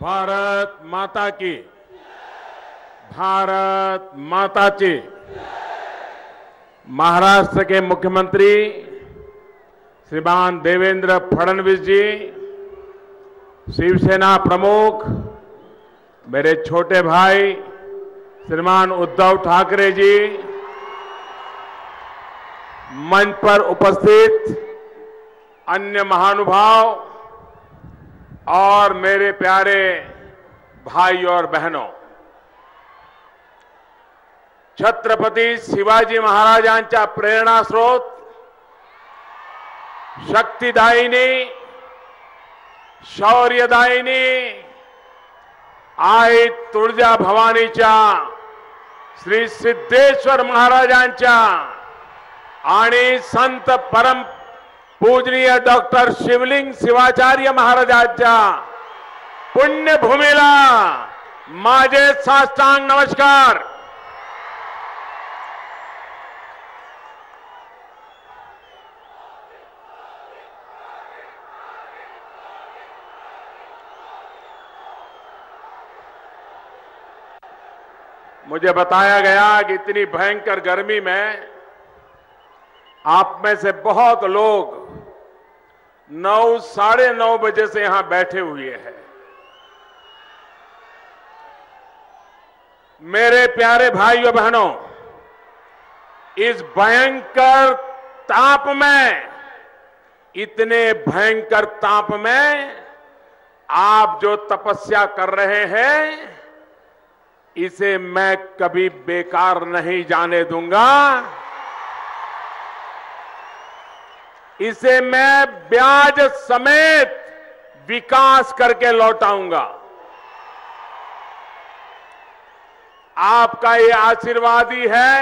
भारत माता की, भारत माता की। महाराष्ट्र के मुख्यमंत्री श्रीमान देवेंद्र फडणवीस जी, शिवसेना प्रमुख मेरे छोटे भाई श्रीमान उद्धव ठाकरे जी, मंच पर उपस्थित अन्य महानुभाव और मेरे प्यारे भाई और बहनों, छत्रपती शिवाजी महाराजांच्या प्रेरणा स्रोत, शक्तिदायिनी, शौर्यदायिनी आई तुळजा भवानीच्या, श्री सिद्धेश्वर महाराजांच्या आणि संत परम पूजनीय डॉक्टर शिवलिंग शिवाचार्य महाराजांच्या पुण्यभूमीला माझे साष्टांग नमस्कार। मुझे बताया गया कि इतनी भयंकर गर्मी में आप में से बहुत लोग 9, साढ़े 9 बजे से यहां बैठे हुए हैं। मेरे प्यारे भाइयों बहनों, इस भयंकर ताप में, इतने भयंकर ताप में आप जो तपस्या कर रहे हैं, इसे मैं कभी बेकार नहीं जाने दूंगा। इसे मैं ब्याज समेत विकास करके लौटाऊंगा। आपका ये आशीर्वाद ही है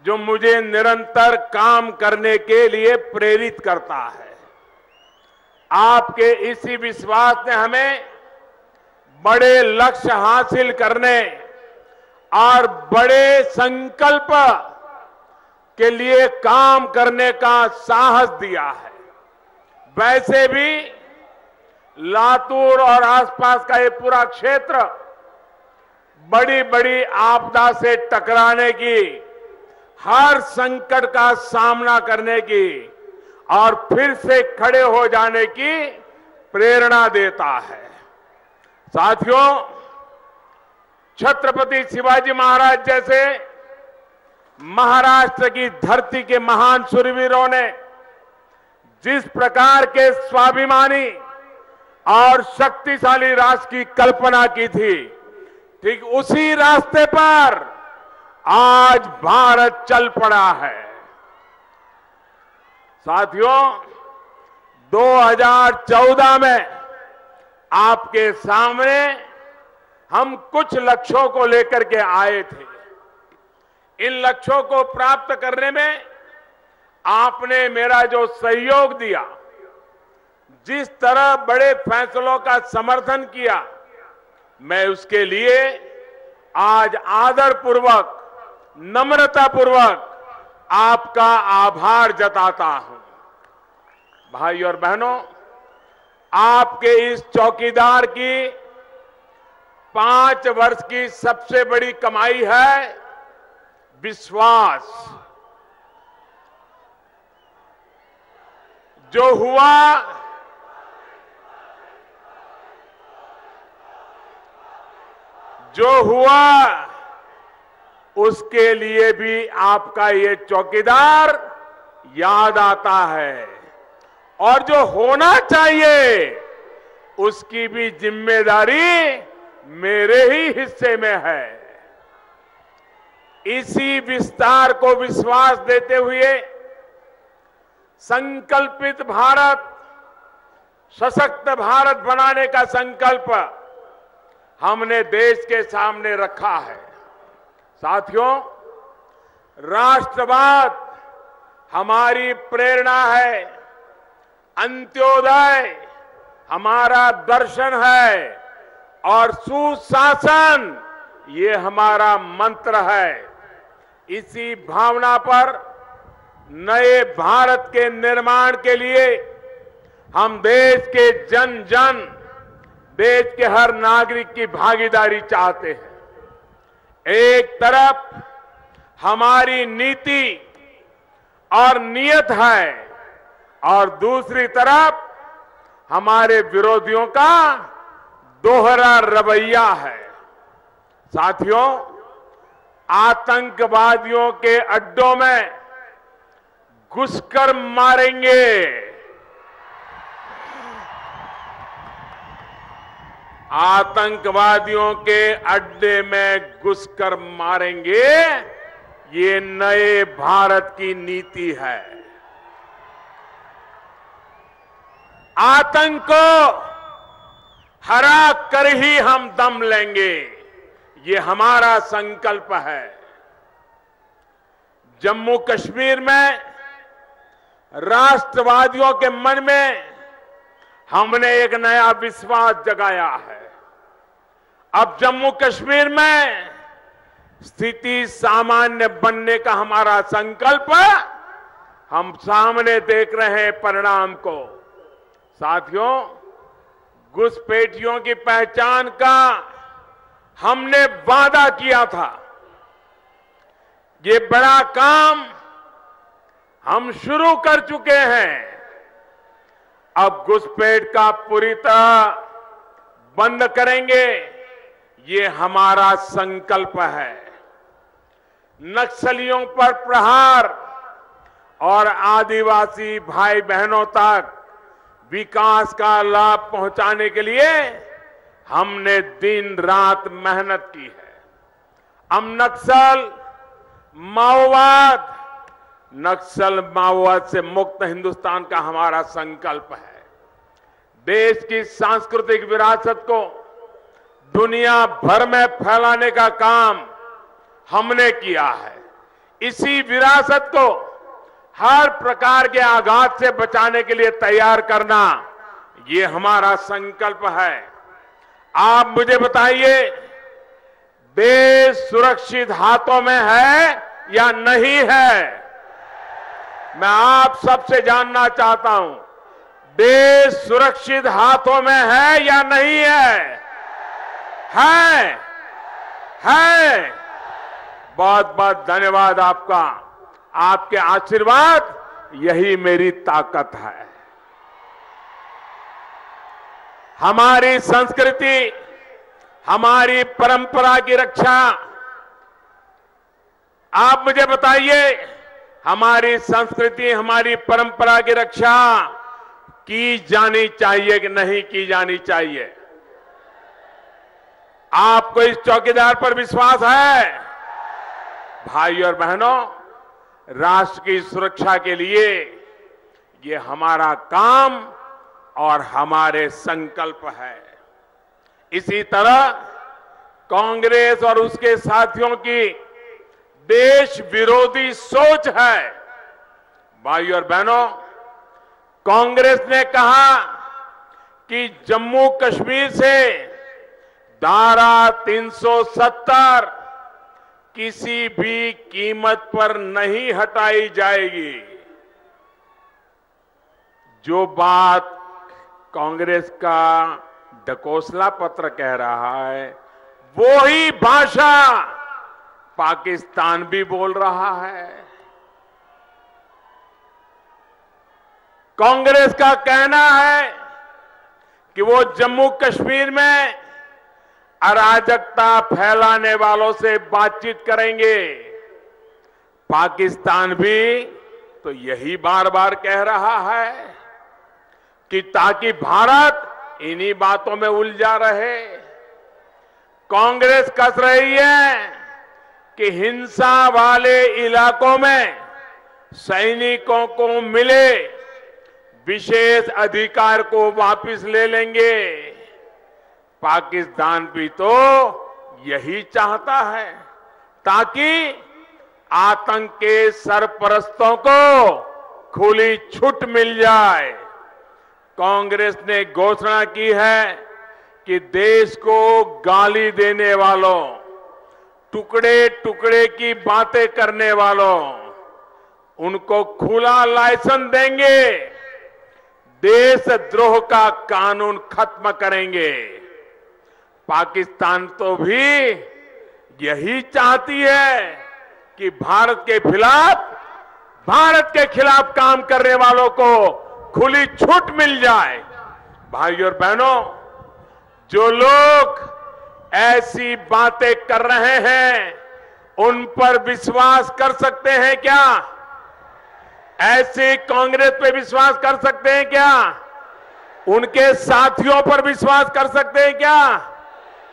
जो मुझे निरंतर काम करने के लिए प्रेरित करता है। आपके इसी विश्वास ने हमें बड़े लक्ष्य हासिल करने और बड़े संकल्प के लिए काम करने का साहस दिया है। वैसे भी लातूर और आसपास का ये पूरा क्षेत्र बड़ी बड़ी आपदा से टकराने की, हर संकट का सामना करने की और फिर से खड़े हो जाने की प्रेरणा देता है। साथियों, छत्रपति शिवाजी महाराज जैसे महाराष्ट्र की धरती के महान शूरवीरों ने जिस प्रकार के स्वाभिमानी और शक्तिशाली राष्ट्र की कल्पना की थी, ठीक उसी रास्ते पर आज भारत चल पड़ा है। साथियों, 2014 में आपके सामने हम कुछ लक्ष्यों को लेकर के आए थे। इन लक्ष्यों को प्राप्त करने में आपने मेरा जो सहयोग दिया, जिस तरह बड़े फैसलों का समर्थन किया, मैं उसके लिए आज आदरपूर्वक, नम्रतापूर्वक आपका आभार जताता हूं। भाई और बहनों, आपके इस चौकीदार की 5 वर्ष की सबसे बड़ी कमाई है विश्वास। जो हुआ उसके लिए भी आपका ये चौकीदार याद आता है, और जो होना चाहिए उसकी भी जिम्मेदारी मेरे ही हिस्से में है। इसी विस्तार को विश्वास देते हुए संकल्पित भारत, सशक्त भारत बनाने का संकल्प हमने देश के सामने रखा है। साथियों, राष्ट्रवाद हमारी प्रेरणा है, अंत्योदय हमारा दर्शन है और सुशासन ये हमारा मंत्र है। इसी भावना पर नए भारत के निर्माण के लिए हम देश के जन जन, देश के हर नागरिक की भागीदारी चाहते हैं। एक तरफ हमारी नीति और नीयत है और दूसरी तरफ हमारे विरोधियों का दोहरा रवैया है। साथियों, आतंकवादियों के अड्डों में घुसकर मारेंगे, आतंकवादियों के अड्डे में घुसकर मारेंगे, ये नए भारत की नीति है। आतंक को हरा कर ही हम दम लेंगे, ये हमारा संकल्प है। जम्मू कश्मीर में राष्ट्रवादियों के मन में हमने एक नया विश्वास जगाया है। अब जम्मू कश्मीर में स्थिति सामान्य बनने का हमारा संकल्प हम सामने देख रहे हैं परिणाम को। साथियों, घुसपैठियों की पहचान का हमने वादा किया था। ये बड़ा काम हम शुरू कर चुके हैं। अब घुसपैठ का पूरी तरह बंद करेंगे, ये हमारा संकल्प है। नक्सलियों पर प्रहार और आदिवासी भाई बहनों तक विकास का लाभ पहुंचाने के लिए हमने दिन रात मेहनत की है। हम नक्सल माओवाद से मुक्त हिंदुस्तान का हमारा संकल्प है। देश की सांस्कृतिक विरासत को दुनिया भर में फैलाने का काम हमने किया है। इसी विरासत को हर प्रकार के आघात से बचाने के लिए तैयार करना, ये हमारा संकल्प है। आप मुझे बताइए, देश सुरक्षित हाथों में है या नहीं है? मैं आप सबसे जानना चाहता हूं, देश सुरक्षित हाथों में है या नहीं है? है। बहुत बहुत धन्यवाद आपका। आपके आशीर्वाद यही मेरी ताकत है। हमारी संस्कृति, हमारी परंपरा की रक्षा, आप मुझे बताइए, हमारी संस्कृति, हमारी परंपरा की रक्षा की जानी चाहिए कि नहीं की जानी चाहिए? आपको इस चौकीदार पर विश्वास है? भाई और बहनों, राष्ट्र की सुरक्षा के लिए ये हमारा काम और हमारे संकल्प है। इसी तरह कांग्रेस और उसके साथियों की देश विरोधी सोच है। भाई और बहनों, कांग्रेस ने कहा कि जम्मू कश्मीर से धारा 370 किसी भी कीमत पर नहीं हटाई जाएगी। जो बात कांग्रेस का ढकोसला पत्र कह रहा है, वो ही भाषा पाकिस्तान भी बोल रहा है। कांग्रेस का कहना है कि वो जम्मू कश्मीर में अराजकता फैलाने वालों से बातचीत करेंगे। पाकिस्तान भी तो यही बार बार कह रहा है कि ताकि भारत इन्हीं बातों में उलझा रहे। कांग्रेस कस रही है कि हिंसा वाले इलाकों में सैनिकों को मिले विशेष अधिकार को वापस ले लेंगे। पाकिस्तान भी तो यही चाहता है ताकि आतंक के सरपरस्तों को खुली छूट मिल जाए। कांग्रेस ने घोषणा की है कि देश को गाली देने वालों, टुकड़े टुकड़े की बातें करने वालों, उनको खुला लाइसेंस देंगे, देशद्रोह का कानून खत्म करेंगे। पाकिस्तान तो भी यही चाहती है कि भारत के खिलाफ काम करने वालों को खुली छूट मिल जाए। भाइयों और बहनों, जो लोग ऐसी बातें कर रहे हैं उन पर विश्वास कर सकते हैं क्या? ऐसे कांग्रेस पे विश्वास कर सकते हैं क्या? उनके साथियों पर विश्वास कर सकते हैं क्या?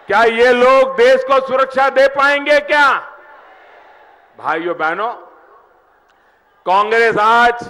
क्या ये लोग देश को सुरक्षा दे पाएंगे क्या? भाइयों बहनों, कांग्रेस आज